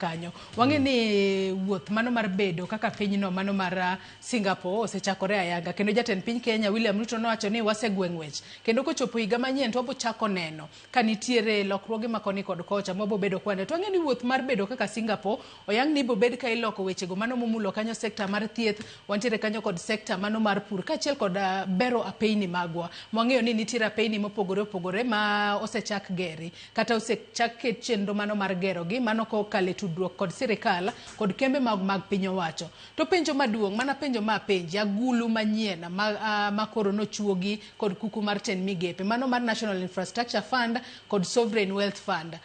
kanyo. Wang'e ni wuoth mano mar bedo kaka pinyno mano mar Singapore osechakore ayanga, kendo jatend piny Kenya William Ruto nowacho ni wasegweng' wech, kendo kochopo higa manyien to wabo chako neno ka nitiere lokruoge makoni kod kocha mwabo bedo kwane. To wang'e ni wuoth mar bedo kaka Singapore oyang ni bobed ka iloko wechego mano momulo kanyo sekta mar thieth, wantiere kanyo kod sekta mano mar pur kachiel kod bero apeyni magwa. Mwang'eyo ni nitiere apeyni mopogore opogore ma osechak geri kata osechak ket chenro mano mar gero gi mano kokale tudruok kod sirikal kod kembe mag piny owacho. To penjo maduong' mana penjo ma penji agulu manyien ma koro nochuogi kod kuku mar 10 migepe mano mar National Infrastructure Fund kod Sovereign Wealth Fund.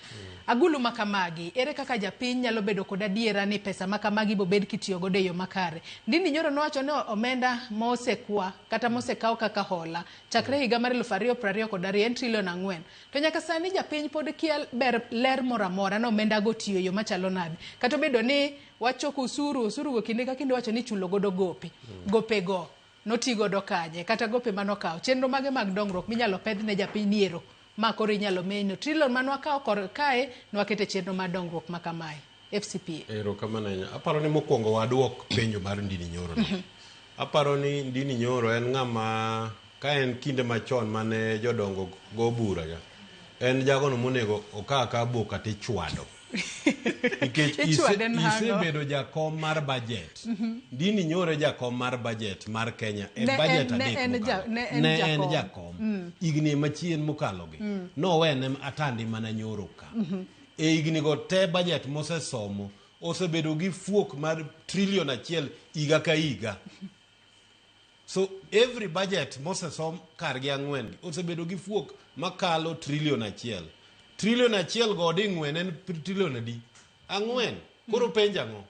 Agulu makamagi ere kaka japiny nyalo bedo kod adiera ni pesa makamagi bobed kitiyo godo e yo makare. Ndini Nyoro nowacho ni omenda mosekwa kata mosekaw kaka hola chakre higa mar 2022 kod 4 trilion 4. To nyaka sani japiny pod kia ler moramora no omenda go tiyo yo machalo nade. Kata bedo ni wachoko usuru go kinde ka kinde wacho ni chulo godo gopego notigo do kanye kata gope manokaw chenro mage mag dongruok minyalo pedhne japiny niero ma koro inyalo menyo trillion manwa kaw kor kae nwakete chenro mar dongruok makamae FCPA. Kamano aparo ni mokwongo waduok penjo mar Ndini Nyoro. Aparo ni Ndini Nyoro en ng'ama ka en kinde machon mane jodongo go bura ga. En jagono monego okaka boka te chwado. Nikech isebedo jakom mar Bajet. Ndini Nyoro jakom mar Bajet mar Kenya. Bajet adek ne en jakom. Igni machien mokalogi. No wene atandi mana Nyoro ka. Igni go te Bajet mosesomo osebedo gi fuok mar trilion 1 iga ka iga. So every budget mosesom kargi 4 osebedo gi fuok makalo trilion 1. Trilion 1 godi 4 en trilion adi 4. Koro penja ngo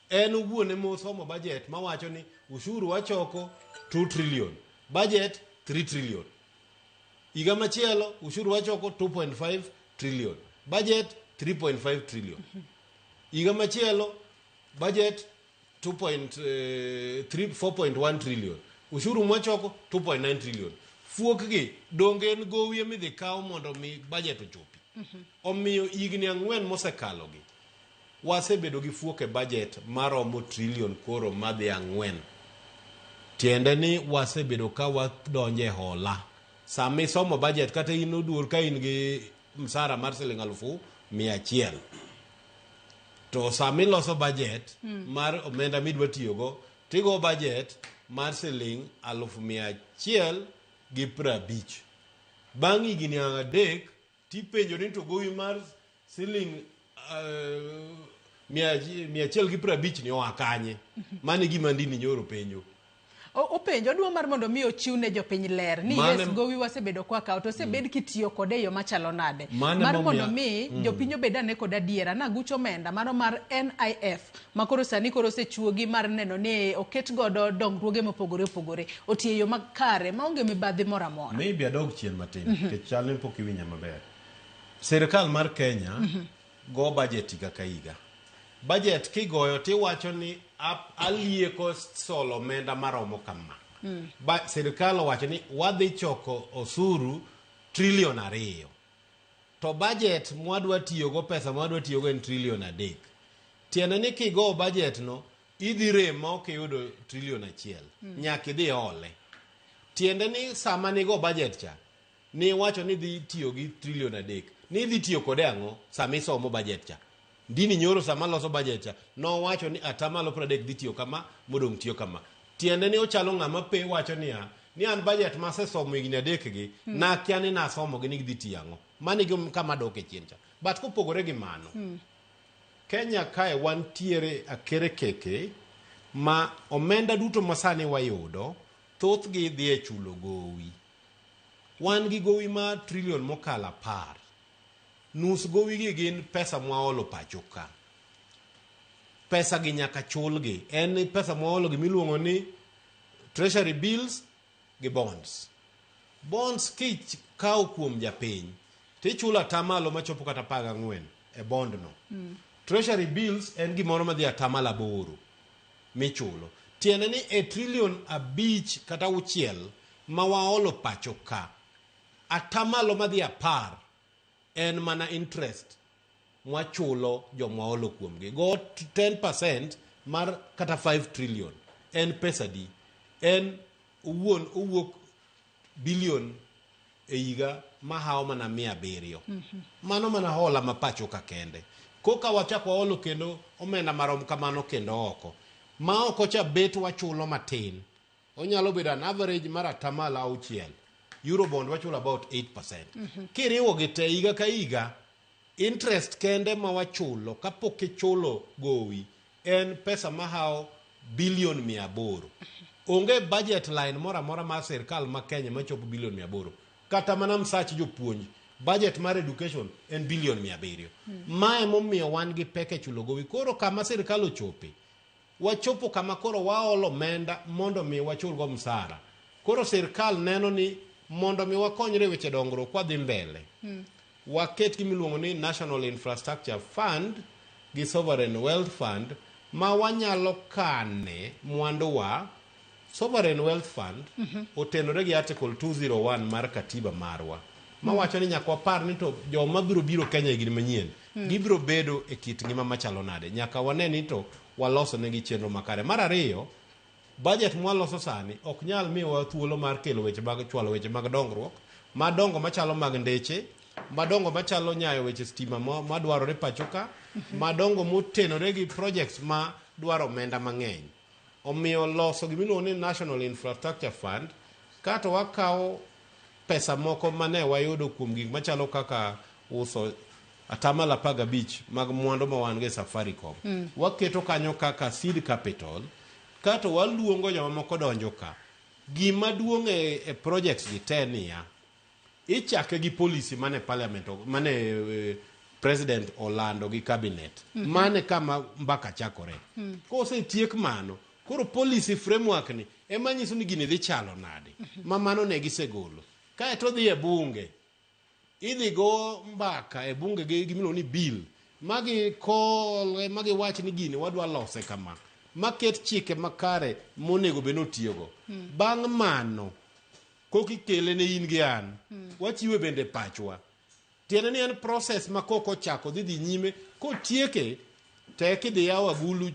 en uguone mosomo budget mawacho ni ushuru wachoko 2 trilion, budget 3 trilion. Iga machielo ushuru wachoko 2.5 trilion, budget 3.5 trilion. Iga machielo budget 4.1 trilion, ushuru mwachoko 2.9 trilion. Fuok gi donge en gowie midhi kaw mondo mi budget ochopi. Omiyo igni 4 mosekalo gi wasebedo gi fuok e budget maromo trilion koro madhi 4. Tiende ni wasebedo ka wadonje hola. Sami somo budget kata in odur ka in gi msara mar siling 100,000. To sami loso budget mar omenda midwa tiyogo tigo budget mar siling 150,000. Bangi gini 3 tipenjo ni to gowi mar siling 150 ni wakanye. Mane gima Ndini Nyoro penjo. Openjo dwa mar mondo mi ochiwne jopiny ler ni yes gowi wasebedo kwa ka to sebed kitiyo kode yo machalo nade mar mondo mi jopiny obedane kod adiera na gucho omenda mano mar NIF makoro sani koro sechuogi mar neno ni oket godo dongruoge mopogore opogore otiyo yo makare maonge mibadhi moramora. Maybe adog chien matin ke chalne pok iwinya maber. Sirikal mar Kenya go budget higa ka higa. Budget kigoyo tiwacho ni alieko solo omenda maromo kama. Sirikal owacho ni wadhi choko osuru trilion 2. To budget mwadwa tiyogo pesa mwadwa tiyogo en trilion 3. Tiende ni kigo budget no idhi remo kiyudo trilion 1. Nyaka idhi ole. Tiende ni sama nigo budget cha ni wacho ni dhi tiyo gi trilion 3. Ni dhi tiyo kode ang'o sama isomo budget cha. Ndini Nyoro sama loso budget cha no wacho ni atamalo 30 dhi tiyo kama modong tiyo kama. Tiende ni ochalo ng'ama pe wacho ni an budget masesomo igni 3 gi na kia ni nasomo gi ni dhi tiyo ang'o. Mani gi kama dok e chien cha. But kopogore gi mano Kenya kae wantiere akere keke ma omenda duto masani wayudo thoth gi dhi e chulo gowi. Wan gi gowi ma trilion mokala 10. Nus gowi gi gin pesa mwaolo pacho ka. Pesa gi nyaka chul gi. En pesa mwaolo gi miluongo ni treasury bills gi bonds. Bonds kich kaw kuom japiny tichulo atamalo machopo kata 14 e bond no. Treasury bills en gimoro madhi atamalo 8 michulo. Tiende ni e trilion 5 kata 6 ma waolo pacho ka atamalo madhi 10 en mana interest mwachulo joma olo kuomgi. Go 10% mar kata 5 trillion. En pesa di. En uwuok billion e higa mahao mana 700. Mano mana hola mapacho ka kende. Koka wachako olo kendo omenda marom kamano kendo oko. Ma oko cha bet wachulo matin. Onyalo bedo an average mar atamala 6. Eurobond wachulo about 8%. Kiriwo gite higa ka higa, interest kende ma wachulo kapok ichulo gowi en pesa mahao billion 800. Onge budget line mora mar sirkal ma Kenya machopo billion 800. Kata mana msach jopuonj. Budget mar education en billion 700. Mae momiyo wan gi peke chulo gowi. Koro kama sirkal ochope. Wachopo kama koro waolo menda mondo mi wachul go msara. Koro sirkal neno ni mondo mi wakonyre weche dongruok kwa dhi mbele. Waket gimiluongo ni National Infrastructure Fund gi Sovereign Wealth Fund ma wanyalo kane mwandu wa Sovereign Wealth Fund otenore gi Article 201 mar katiba marwa. Ma wacho ni nyaka wapar ni to joma biro Kenya higni manyien gibiro bedo e kit ngima machalo nade. Nyaka wane ni to waloso negi chenro makare. Mar ariyo, budget mwaloso sani ok nyal miyowa thuolo mar kelo weche mag chwalo weche mag dongruok madongo machalo mag ndeche, madongo machalo nyayo weche stima madwarore pachoka, madongo motenore gi projects ma dwaro omenda mang'eny. Omiyo loso gimiluongo ni National Infrastructure Fund, kato wakawo pesa moko mane wayudo kuom gik machalo kaka uso atamala 15 mag mwandu ma wan ge Safaricom. Waketo kanyo kaka seed capital, kato waluongo joma moko donjo ka. Gima duong' e projects gi te niya, ichake gi policy mane parliament, mane president Orlando gi cabinet, mane kama mbaka chakore. Kose tiek mano, koro policy framework ni ema nyiso ni gini dhi chalo nade. Mano ne gisegolo. Kae to dhi e bunge. Idhi go mbaka e bunge gi gimiluongo ni bill. Magi wach ni gini wadwa lose kama. Maket chike makare monego beno tiyogo. Bang' mano, koki kele ne in gi an, wachiwe bende pachwa. Tiene ni en process ma koko chako dhi nyime, ko tieke, teki dhi yawa gulu